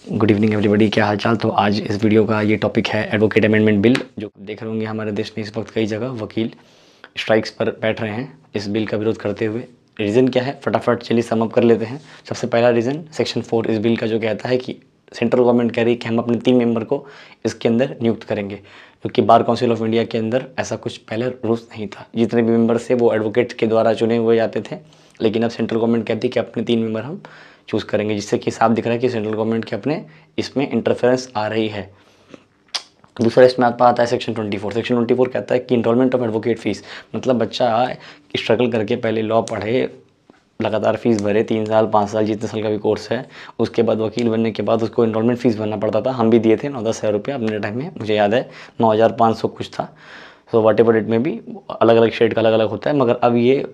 Good evening everybody, क्या हाल चाल। तो आज इस वीडियो का ये टॉपिक है एडवोकेट अमेंडमेंट बिल। जो देख रहे होंगे हमारे देश में इस वक्त कई जगह वकील स्ट्राइक्स पर बैठ रहे हैं इस बिल का विरोध करते हुए। रीज़न क्या है, फटाफट चलिए सम अप कर लेते हैं। सबसे पहला रीज़न सेक्शन 4 इस बिल का जो कहता है कि सेंट्रल गवर्नमेंट कह रही है कि हम अपने 3 मेंबर को इसके अंदर नियुक्त करेंगे, क्योंकि बार काउंसिल ऑफ इंडिया के अंदर ऐसा कुछ पहले रूल्स नहीं था। जितने भी मेंबर्स थे वो एडवोकेट के द्वारा चुने हुए जाते थे, लेकिन अब सेंट्रल गवर्नमेंट कहती है कि अपने 3 मेंबर हम चूज़ करेंगे, जिससे कि साफ दिख रहा है कि सेंट्रल गवर्नमेंट के अपने इसमें इंटरफेरेंस आ रही है। दूसरा इसमें आता है सेक्शन 24। सेक्शन 24 कहता है कि इंस्टॉलमेंट ऑफ एडवोकेट फीस, मतलब बच्चा स्ट्रगल करके पहले लॉ पढ़े, लगातार फीस भरे, 3 साल 5 साल जितने साल का भी कोर्स है, उसके बाद वकील बनने के बाद उसको इंस्टॉलमेंट फ़ीस भरना पड़ता था। हम भी दिए थे 9-10 हज़ार रुपये अपने टाइम में, मुझे याद है 9,500 कुछ था। सो वाट एवर इट में भी अलग अलग स्टेट का अलग अलग होता है, मगर अब ये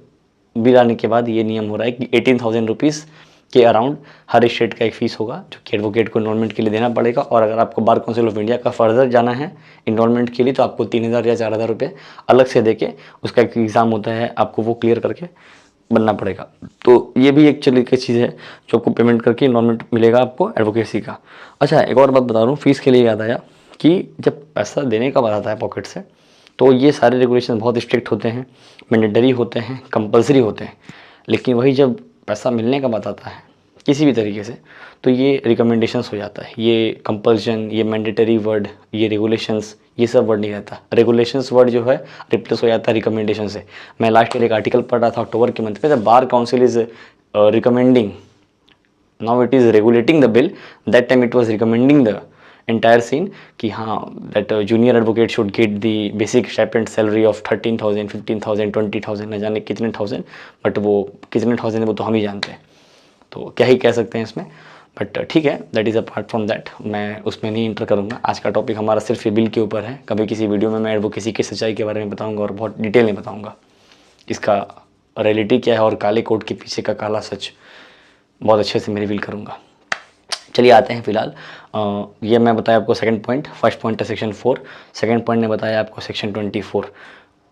बिल आने के बाद ये नियम हो रहा है कि 18,000 रुपीज़ के अराउंड हर स्टेट का एक फ़ीस होगा जो कि एडवोकेट को इनरोलमेंट के लिए देना पड़ेगा। और अगर आपको बार काउंसिल ऑफ इंडिया का फर्दर जाना है इनरोलमेंट के लिए तो आपको 3,000 या 4,000 रुपये अलग से देके उसका एक एग्ज़ाम होता है, आपको वो क्लियर करके बनना पड़ेगा। तो ये भी एक चलिए की चीज़ है जो आपको पेमेंट करके इनरोलमेंट मिलेगा आपको एडवोकेसी का। अच्छा, एक और बात बता रहा हूँ, फ़ीस के लिए याद आया कि जब पैसा देने का बात आता है पॉकेट से, तो ये सारे रेगुलेशन बहुत स्ट्रिक्ट होते हैं, मैंडेटरी होते हैं, कंपलसरी होते हैं। लेकिन वही जब पैसा मिलने का बात आता है किसी भी तरीके से, तो ये रिकमेंडेशंस हो जाता है। ये कंपल्शन, ये मैंडेटरी वर्ड, ये रेगुलेशंस, ये सब वर्ड नहीं रहता। रेगुलेशंस वर्ड जो है रिप्लेस हो जाता है रिकमेंडेशन से। मैं लास्ट ईयर एक आर्टिकल पढ़ रहा था अक्टूबर के मंथ में, the bar council is recommending, now it is regulating the bill, that time it was recommending the entire scene कि हाँ that junior advocate should get the basic stipend salary of 13,000, 15,000, 20,000, न जाने कितने थाउजेंड, बट वो कितने thousand वो तो हम ही जानते हैं, तो क्या ही कह सकते हैं इसमें। बट ठीक है, that is apart from that, मैं उसमें नहीं इंटर करूँगा। आज का टॉपिक हमारा सिर्फ ये बिल के ऊपर है। कभी किसी वीडियो में मैं एडवोकेसी की सच्चाई के बारे में बताऊँगा और बहुत डिटेल में बताऊँगा इसका रियलिटी क्या है और काले कोट के पीछे का काला सच बहुत अच्छे से मैं रिवील करूँगा। चलिए आते हैं फिलहाल, ये मैं बताया आपको सेकंड पॉइंट। फर्स्ट पॉइंट है सेक्शन 4, सेकंड पॉइंट ने बताया आपको सेक्शन 24।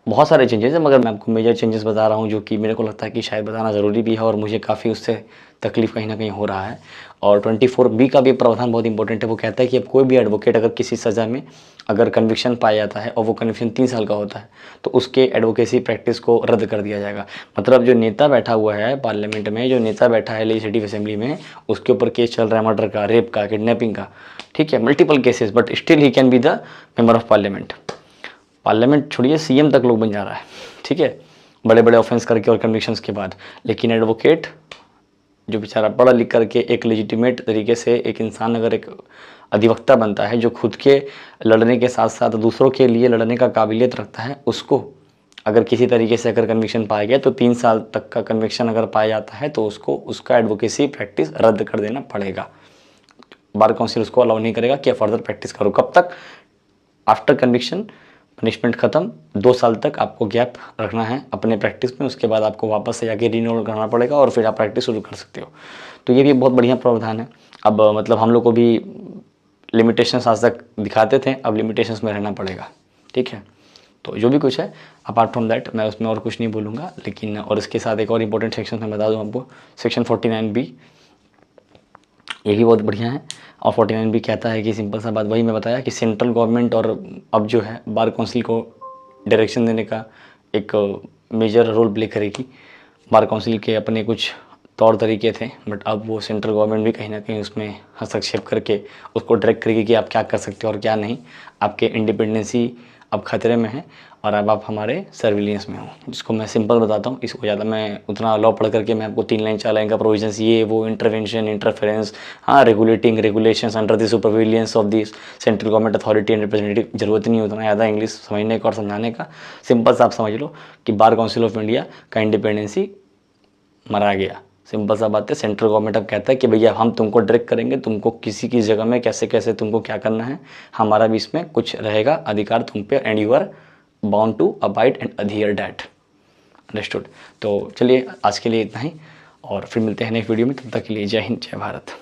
बहुत सारे चेंजेस हैं, मगर मैं आपको मेजर चेंजेस बता रहा हूँ जो कि मेरे को लगता है कि शायद बताना ज़रूरी भी है और मुझे काफ़ी उससे तकलीफ कहीं ना कहीं हो रहा है। और 24B का भी प्रावधान बहुत इंपॉर्टेंट है। वो कहता है कि अब कोई भी एडवोकेट अगर किसी सज़ा में अगर कन्विक्शन पाया जाता है और वो कन्विक्शन 3 साल का होता है तो उसके एडवोकेसी प्रैक्टिस को रद्द कर दिया जाएगा। मतलब जो नेता बैठा हुआ है पार्लियामेंट में, जो नेता बैठा है लेजिस्लेटिव असेंबली में, उसके ऊपर केस चल रहा है मर्डर का, रेप का, किडनैपिंग का, ठीक है, multiple cases, but still he can be the member of parliament. Parliament छोड़िए, सीएम तक लोग बन जा रहा है, ठीक है, बड़े बड़े ऑफेंस करके और कन्विक्शंस के बाद। लेकिन एडवोकेट जो बेचारा पढ़ा लिख करके एक लेजिटिमेट तरीके से एक इंसान अगर एक अधिवक्ता बनता है जो खुद के लड़ने के साथ साथ दूसरों के लिए लड़ने का काबिलियत रखता है, उसको अगर किसी तरीके से अगर कन्विक्शन पाया गया तो 3 साल तक का कन्विक्शन अगर पाया जाता है तो उसको उसका एडवोकेसी प्रैक्टिस रद्द कर देना पड़ेगा। बार काउंसिल उसको अलाउ नहीं करेगा कि फर्दर प्रैक्टिस करो। कब तक? आफ्टर कन्विक्शन, पनिशमेंट ख़त्म, 2 साल तक आपको गैप रखना है अपने प्रैक्टिस में। उसके बाद आपको वापस से जाके रीनोल करना पड़ेगा और फिर आप प्रैक्टिस शुरू कर सकते हो। तो ये भी बहुत बढ़िया प्रावधान है। अब मतलब हम लोग को भी लिमिटेशंस आज तक दिखाते थे, अब लिमिटेशंस में रहना पड़ेगा, ठीक है। तो जो भी कुछ है अपार्ट फ्रॉम दैट मैं उसमें और कुछ नहीं बोलूँगा। लेकिन और इसके साथ एक और इंपॉर्टेंट सेक्शन मैं बता दूँ आपको, सेक्शन 49B, ये भी बहुत बढ़िया है। और 49B कहता है कि सिंपल सा बात वही मैं बताया कि सेंट्रल गवर्नमेंट और अब जो है बार काउंसिल को डायरेक्शन देने का एक मेजर रोल प्ले करेगी। बार काउंसिल के अपने कुछ तौर तरीके थे, बट अब वो सेंट्रल गवर्नमेंट भी कहीं ना कहीं उसमें हस्तक्षेप करके उसको डायरेक्ट करेगी कि आप क्या कर सकते हो और क्या नहीं। आपके इंडिपेंडेंसी अब खतरे में है और अब आप हमारे सर्विलियंस में हो। जिसको मैं सिंपल बताता हूँ, इसको ज़्यादा मैं उतना लॉ पढ़ करके मैं आपको 3 लाइन 4 लाइन का प्रोविजंस ये वो इंटरवेंशन, इंटरफेरेंस, हाँ, regulating, regulations under the surveillance of this central government authority and representative, जरूरत नहीं उतना ज़्यादा इंग्लिश समझने का और समझाने का। सिंपल सा आप समझ लो कि बार काउंसिल ऑफ इंडिया का इंडिपेंडेंसी मरा गया। सिंपल सा बात है, सेंट्रल गवर्नमेंट अब कहता है कि भैया हम तुमको डायरेक्ट करेंगे, तुमको किसी की जगह में कैसे कैसे तुमको क्या करना है, हमारा भी इसमें कुछ रहेगा अधिकार तुम पे, and you are bound to abide and adhere that. Understood. तो चलिए आज के लिए इतना ही और फिर मिलते हैं नेक्स्ट वीडियो में। तब तक के लिए जय हिंद, जय भारत।